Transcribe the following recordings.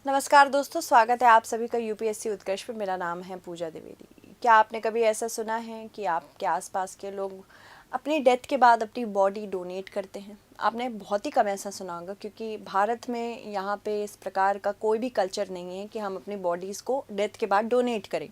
नमस्कार दोस्तों, स्वागत है आप सभी का यूपीएससी उत्कर्ष पे। मेरा नाम है पूजा द्विवेदी। क्या आपने कभी ऐसा सुना है कि आपके आसपास के लोग अपनी डेथ के बाद अपनी बॉडी डोनेट करते हैं? आपने बहुत ही कम ऐसा सुना होगा, क्योंकि भारत में यहाँ पे इस प्रकार का कोई भी कल्चर नहीं है कि हम अपनी बॉडीज़ को डेथ के बाद डोनेट करें।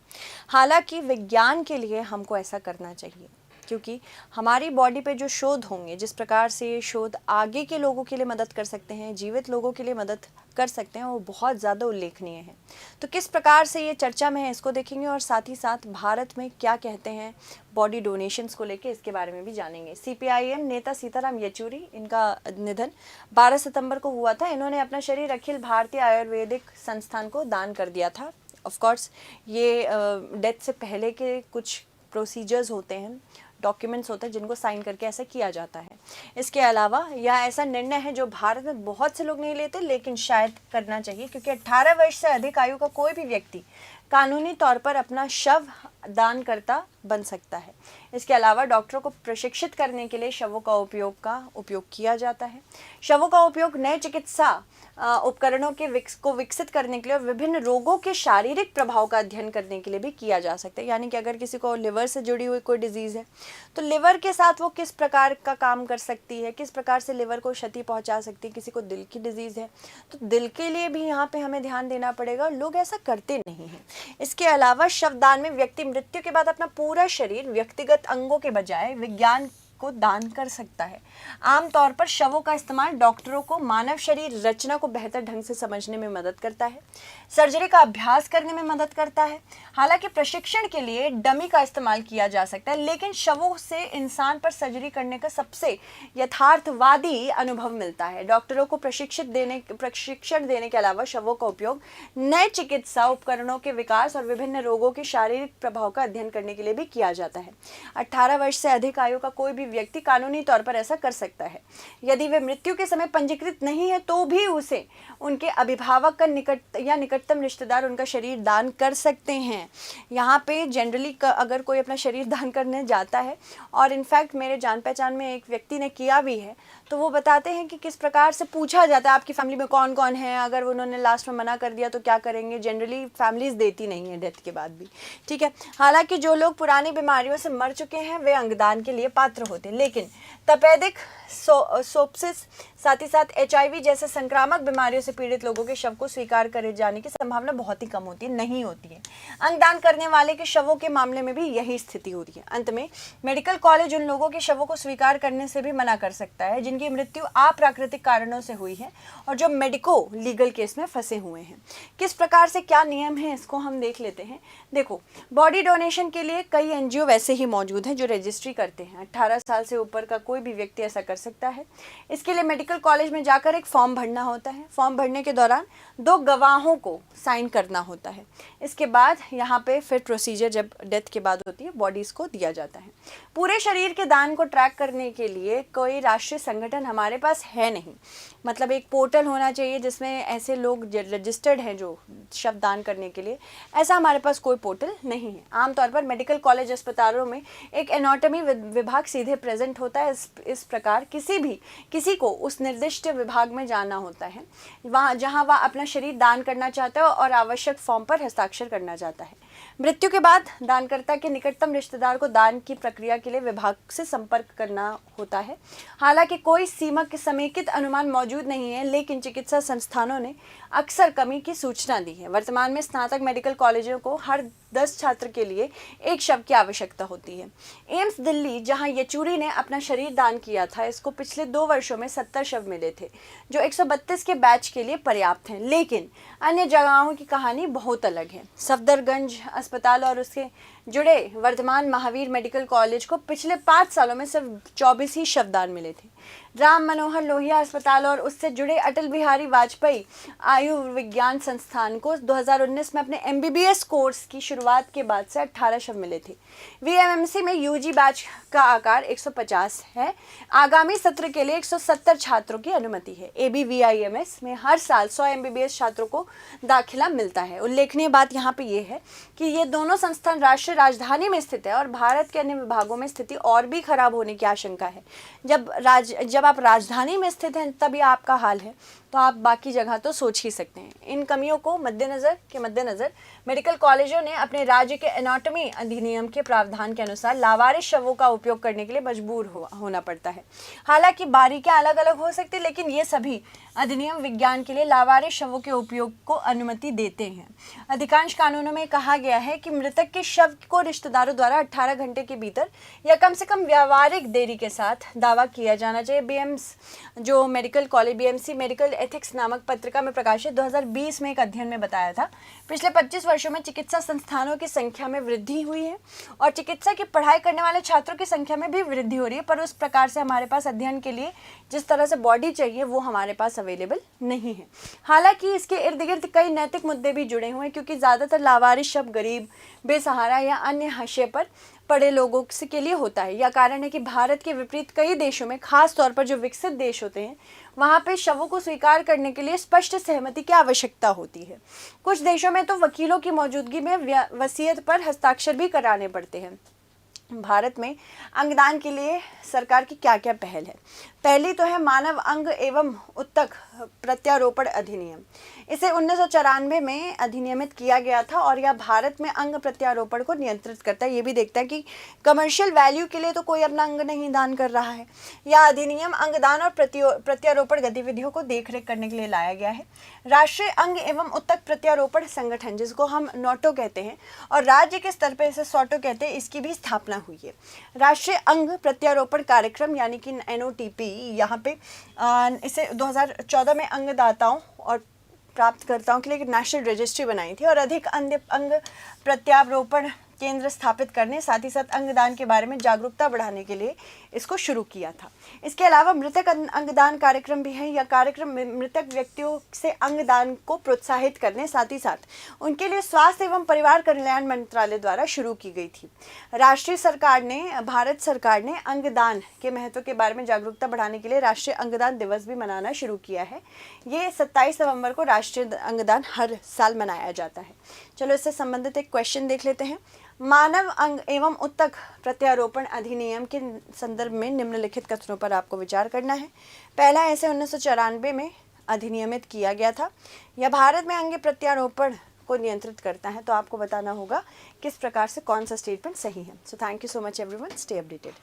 हालांकि विज्ञान के लिए हमको ऐसा करना चाहिए, क्योंकि हमारी बॉडी पे जो शोध होंगे, जिस प्रकार से ये शोध आगे के लोगों के लिए मदद कर सकते हैं, जीवित लोगों के लिए मदद कर सकते हैं, वो बहुत ज़्यादा उल्लेखनीय है। तो किस प्रकार से ये चर्चा में है, इसको देखेंगे, और साथ ही साथ भारत में क्या कहते हैं बॉडी डोनेशंस को लेके, इसके बारे में भी जानेंगे। सीपीआईएम नेता सीताराम येचुरी, इनका निधन 12 सितंबर को हुआ था। इन्होंने अपना शरीर अखिल भारतीय आयुर्वेदिक संस्थान को दान कर दिया था। ऑफ कोर्स ये डेथ से पहले के कुछ प्रोसीजर्स होते हैं, डॉक्यूमेंट्स होते हैं, जिनको साइन करके ऐसा किया जाता है। इसके अलावा यह ऐसा निर्णय है जो भारत में बहुत से लोग नहीं लेते, लेकिन शायद करना चाहिए, क्योंकि 18 वर्ष से अधिक आयु का कोई भी व्यक्ति कानूनी तौर पर अपना शव दानकर्ता बन सकता है। इसके अलावा डॉक्टरों को प्रशिक्षित करने के लिए शवों का उपयोग किया जाता है। शवों का उपयोग नए चिकित्सा उपकरणों को विकसित करने के लिए और विभिन्न रोगों के शारीरिक प्रभाव का अध्ययन करने के लिए भी किया जा सकता है। यानी कि अगर किसी को लिवर से जुड़ी हुई कोई डिजीज़ है, तो लिवर के साथ वो किस प्रकार का काम कर सकती है, किस प्रकार से लिवर को क्षति पहुंचा सकती है। किसी को दिल की डिजीज़ है, तो दिल के लिए भी यहाँ पे हमें ध्यान देना पड़ेगा। लोग ऐसा करते नहीं हैं। इसके अलावा शवदान में व्यक्ति मृत्यु के बाद अपना पूरा शरीर व्यक्तिगत अंगों के बजाय विज्ञान को दान कर सकता है। आमतौर पर शवों का इस्तेमाल डॉक्टरों को मानव शरीर रचना को बेहतर ढंग से समझने में मदद करता है, सर्जरी का अभ्यास करने में मदद करता है। हालांकि प्रशिक्षण के लिए डमी का इस्तेमाल किया जा सकता है, लेकिन शवों से इंसान पर सर्जरी करने का सबसे यथार्थवादी अनुभव मिलता है। डॉक्टरों को प्रशिक्षण देने के अलावा शवों का उपयोग नए चिकित्सा उपकरणों के विकास और विभिन्न रोगों के शारीरिक प्रभाव का अध्ययन करने के लिए भी किया जाता है। 18 वर्ष से अधिक आयु का कोई भी व्यक्ति कानूनी तौर पर ऐसा कर सकता है। यदि वे मृत्यु के समय पंजीकृत नहीं है, तो भी उसे उनके अभिभावक का निकटतम रिश्तेदार उनका शरीर दान कर सकते हैं। यहाँ पे जनरली अगर कोई अपना शरीर दान करने जाता है, और इनफैक्ट मेरे जान पहचान में एक व्यक्ति ने किया भी है, तो वो बताते हैं कि किस प्रकार से पूछा जाता है आपकी फैमिली में कौन कौन है, अगर उन्होंने लास्ट में मना कर दिया तो क्या करेंगे। जनरली फैमिलीज देती नहीं है डेथ के बाद भी, ठीक है। हालांकि जो लोग पुरानी बीमारियों से मर चुके हैं वे अंगदान के लिए पात्र होते हैं, लेकिन तपेदिक सोप्सिस, साथ ही साथ HIV जैसे संक्रामक बीमारियों से पीड़ित लोगों के शव को स्वीकार करे जाने की संभावना बहुत ही कम होती है, नहीं होती है। अंगदान करने वाले के शवों के मामले में भी यही स्थिति होती है। अंत में मेडिकल कॉलेज उन लोगों के शवों को स्वीकार करने से भी मना कर सकता है जिनकी मृत्यु अप्राकृतिक कारणों से हुई है और जो मेडिको लीगल केस में फंसे हुए हैं। किस प्रकार से क्या नियम है, इसको हम देख लेते हैं। देखो, बॉडी डोनेशन के लिए कई NGO वैसे ही मौजूद हैं जो रजिस्ट्री करते हैं। 18 साल से ऊपर का कोई भी व्यक्ति ऐसा कर सकता है। इसके लिए मेडिकल कॉलेज में जाकर एक फॉर्म भरना होता है। फॉर्म भरने के दौरान 2 गवाहों को साइन करना होता है। इसके बाद यहाँ पे फिर प्रोसीजर जब डेथ के बाद होती है, बॉडीज़ को दिया जाता है। पूरे शरीर के दान को ट्रैक करने के लिए कोई राष्ट्रीय संगठन हमारे पास है नहीं। मतलब एक पोर्टल होना चाहिए जिसमें ऐसे लोग रजिस्टर्ड हैं जो शव दान करने के लिए, ऐसा हमारे पास कोई पोर्टल नहीं है। आमतौर पर मेडिकल कॉलेज अस्पतालों में एक एनाटॉमी विभाग सीधे प्रेजेंट होता है। इस प्रकार किसी को उस निर्दिष्ट विभाग में जाना होता है, वहाँ जहाँ वह अपना शरीर दान करना चाहता है और आवश्यक फॉर्म पर हस्ताक्षर करना चाहता है। मृत्यु के बाद दानकर्ता के निकटतम रिश्तेदार को दान की प्रक्रिया के लिए विभाग से संपर्क करना होता है। हालांकि कोई समेकित अनुमान मौजूद नहीं है, लेकिन चिकित्सा संस्थानों ने अक्सर कमी की सूचना दी है। वर्तमान में स्नातक मेडिकल कॉलेजों को हर 10 छात्र के लिए एक शव की आवश्यकता होती है। एम्स दिल्ली, जहां येचुरी ने अपना शरीर दान किया था, इसको पिछले 2 वर्षों में 70 शव मिले थे, जो 132 के बैच के लिए पर्याप्त हैं। लेकिन अन्य जगहों की कहानी बहुत अलग है। सफदरगंज अस्पताल और उसके जुड़े वर्धमान महावीर मेडिकल कॉलेज को पिछले 5 सालों में सिर्फ 24 ही शवदान मिले थे। राम मनोहर लोहिया अस्पताल और उससे जुड़े अटल बिहारी वाजपेयी आयुर्विज्ञान संस्थान को 2019 में अपने MBBS कोर्स की शुरुआत के बाद से 18 शव मिले थे। VMMC में UG बैच का आकार 150 है। आगामी सत्र के लिए 170 छात्रों की अनुमति है। ABVIMS में हर साल 100 MBBS छात्रों को दाखिला मिलता है। उल्लेखनीय बात यहाँ पे ये है कि ये दोनों संस्थान राष्ट्रीय राजधानी में स्थित है और भारत के अन्य विभागों में स्थिति और भी खराब होने की आशंका है। जब आप राजधानी में स्थित हैं तभी आपका हाल है, तो आप बाकी जगह तो सोच ही सकते हैं। इन कमियों को मद्देनज़र मेडिकल कॉलेजों ने अपने राज्य के एनाटॉमी अधिनियम के प्रावधान के अनुसार लावारिस शवों का उपयोग करने के लिए मजबूर होना पड़ता है। हालांकि बारीकियां अलग अलग हो सकती, लेकिन ये सभी अधिनियम विज्ञान के लिए लावारिस शवों के उपयोग को अनुमति देते हैं। अधिकांश कानूनों में कहा गया है कि मृतक के शव को रिश्तेदारों द्वारा 18 घंटे के भीतर या कम से कम व्यावहारिक देरी के साथ दावा किया जाना चाहिए। बीएमसी मेडिकल एथिक्स नामक पत्रिका में प्रकाशित 2020 में एक अध्ययन में बताया था, पिछले 25 वर्षों में चिकित्सा संस्थानों की संख्या में वृद्धि हुई है और चिकित्सा की पढ़ाई करने वाले छात्रों की संख्या में भी वृद्धि हो रही है, पर उस प्रकार से हमारे पास अध्ययन के लिए जिस तरह से बॉडी चाहिए वो हमारे पास अवेलेबल नहीं है। हालांकि इसके इर्द गिर्द कई नैतिक मुद्दे भी जुड़े हुए हैं, क्योंकि ज़्यादातर लावारिस शव गरीब, बेसहारा या अन्य हाशिए पर पड़े लोगों के लिए होता है। यह कारण है कि भारत के विपरीत कई देशों में, खास तौर पर जो विकसित देश होते हैं, वहाँ पे शवों को स्वीकार करने के लिए स्पष्ट सहमति की आवश्यकता होती है। कुछ देशों में तो वकीलों की मौजूदगी में वसीयत पर हस्ताक्षर भी कराने पड़ते हैं। भारत में अंगदान के लिए सरकार की क्या क्या पहल है? पहली तो है मानव अंग एवं उत्तक प्रत्यारोपण अधिनियम। इसे 1994 में अधिनियमित किया गया था और यह भारत में अंग प्रत्यारोपण को नियंत्रित करता है। ये भी देखता है कि कमर्शियल वैल्यू के लिए तो कोई अपना अंग नहीं दान कर रहा है। यह अधिनियम अंगदान और प्रत्यारोपण गतिविधियों को देखरेख करने के लिए लाया गया है। राष्ट्रीय अंग एवं उत्तक प्रत्यारोपण संगठन, जिसको हम नोटो कहते हैं और राज्य के स्तर पर इसे सोटो कहते हैं, इसकी भी स्थापना हुई है। राष्ट्रीय अंग प्रत्यारोपण कार्यक्रम यानी कि NOTP, यहाँ पे इसे 2014 में अंगदाताओं और प्राप्तकर्ताओं के लिए एक नेशनल रजिस्ट्री बनाई थी और अधिक अंग प्रत्यारोपण केंद्र स्थापित करने, साथ ही साथ अंगदान के बारे में जागरूकता बढ़ाने के लिए इसको शुरू किया था। इसके अलावा मृतक अंगदान कार्यक्रम भी है। यह कार्यक्रम मृतक व्यक्तियों से अंगदान को प्रोत्साहित करने, साथ ही साथ उनके लिए स्वास्थ्य एवं परिवार कल्याण मंत्रालय द्वारा शुरू की गई थी। भारत सरकार ने अंगदान के महत्व के बारे में जागरूकता बढ़ाने के लिए राष्ट्रीय अंगदान दिवस भी मनाना शुरू किया है। ये 27 नवंबर को राष्ट्रीय अंगदान हर साल मनाया जाता है। चलो इससे संबंधित एक क्वेश्चन देख लेते हैं। मानव अंग एवं उत्तक प्रत्यारोपण अधिनियम के संदर्भ में निम्नलिखित कथनों पर आपको विचार करना है। पहला, ऐसे 1994 में अधिनियमित किया गया था। यह भारत में अंग प्रत्यारोपण को नियंत्रित करता है। तो आपको बताना होगा किस प्रकार से कौन सा स्टेटमेंट सही है। So thank you so much everyone, stay updated.